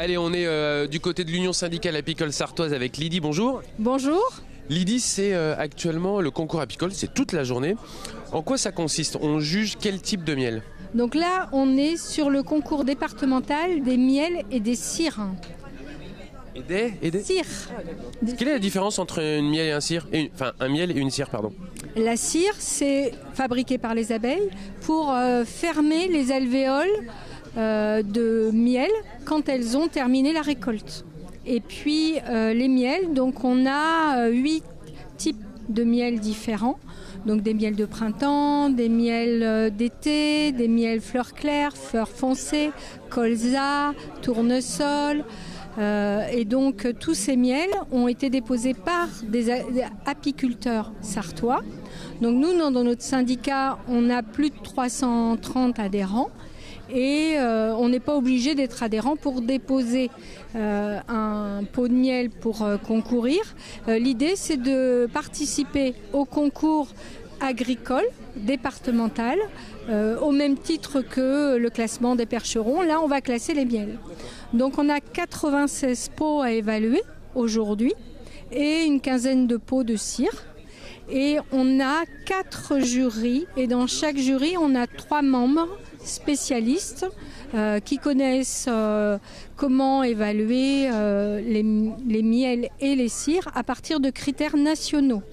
Allez, on est du côté de l'Union syndicale apicole sartoise avec Lydie, bonjour. Bonjour. Lydie, c'est actuellement le concours apicole, c'est toute la journée. En quoi ça consiste? On juge quel type de miel? Donc là, on est sur le concours départemental des miels et des cires. Et des Cires. Quelle est la différence entre une miel et un cire un miel et une cire, pardon. La cire, c'est fabriqué par les abeilles pour fermer les alvéoles de miel quand elles ont terminé la récolte. Et puis les miels, donc on a 8 types de miels différents. Donc des miels de printemps, des miels d'été, des miels fleurs claires, fleurs foncées, colza, tournesol. Et donc tous ces miels ont été déposés par des apiculteurs sartois. Donc nous, dans notre syndicat, on a plus de 330 adhérents. Et on n'est pas obligé d'être adhérent pour déposer un pot de miel pour concourir. L'idée, c'est de participer au concours agricole départemental au même titre que le classement des percherons. Là, on va classer les miels. Donc on a 96 pots à évaluer aujourd'hui et une quinzaine de pots de cire. Et on a 4 jurys et dans chaque jury, on a 3 membres spécialistes qui connaissent comment évaluer les miels et les cires à partir de critères nationaux.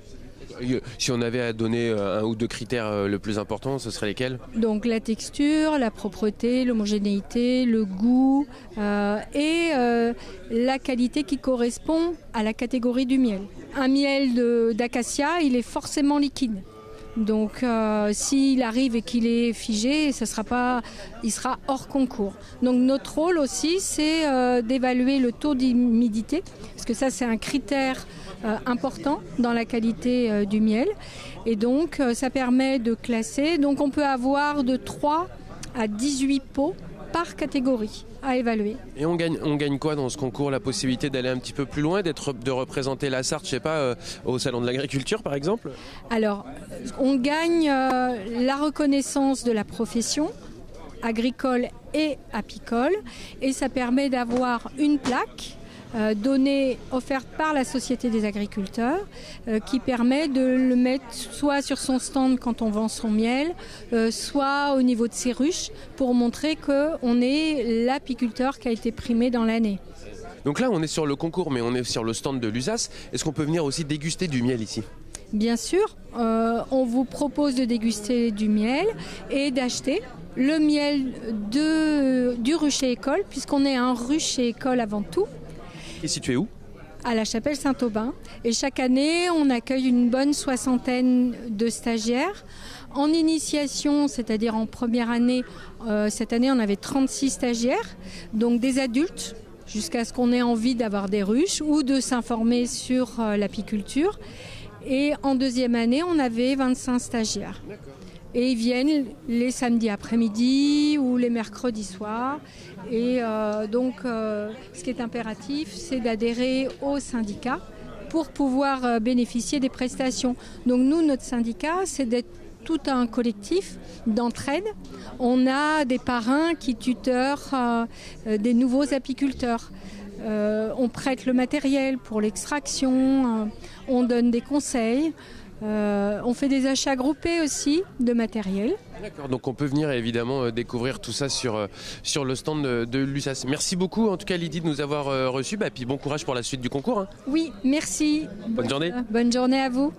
Si on avait à donner un ou deux critères le plus important, ce serait lesquels? Donc la texture, la propreté, l'homogénéité, le goût et la qualité qui correspond à la catégorie du miel. Un miel d'acacia, il est forcément liquide. Donc s'il arrive et qu'il est figé, il sera hors concours. Donc notre rôle aussi, c'est d'évaluer le taux d'humidité, parce que ça c'est un critère important dans la qualité du miel. Et donc ça permet de classer. Donc on peut avoir de 3 à 18 pots par catégorie à évaluer. Et on gagne quoi dans ce concours? La possibilité d'aller un petit peu plus loin, de représenter la Sarthe, je sais pas, au Salon de l'Agriculture par exemple? Alors, on gagne la reconnaissance de la profession agricole et apicole et ça permet d'avoir une plaque offerte par la Société des agriculteurs qui permet de le mettre soit sur son stand quand on vend son miel, soit au niveau de ses ruches pour montrer qu'on est l'apiculteur qui a été primé dans l'année. Donc là on est sur le concours mais on est sur le stand de l'USAS. Est-ce qu'on peut venir aussi déguster du miel ici? Bien sûr, on vous propose de déguster du miel et d'acheter le miel du rucher école puisqu'on est un rucher école avant tout. Et situé où? À la chapelle Saint-Aubin. Et chaque année, on accueille une bonne 60aine de stagiaires. En initiation, c'est-à-dire en première année, cette année, on avait 36 stagiaires, donc des adultes, jusqu'à ce qu'on ait envie d'avoir des ruches ou de s'informer sur l'apiculture. Et en deuxième année, on avait 25 stagiaires. D'accord. Et ils viennent les samedis après-midi ou les mercredis soirs. Et donc, ce qui est impératif, c'est d'adhérer au syndicat pour pouvoir bénéficier des prestations. Donc nous, notre syndicat, c'est d'être tout un collectif d'entraide. On a des parrains qui tuteurent des nouveaux apiculteurs. On prête le matériel pour l'extraction, on donne des conseils. On fait des achats groupés aussi de matériel. D'accord, donc on peut venir évidemment découvrir tout ça sur le stand de l'USAS. Merci beaucoup en tout cas Lydie de nous avoir reçus. Puis bon courage pour la suite du concours. Oui, merci. Bonne journée. Bonne journée à vous.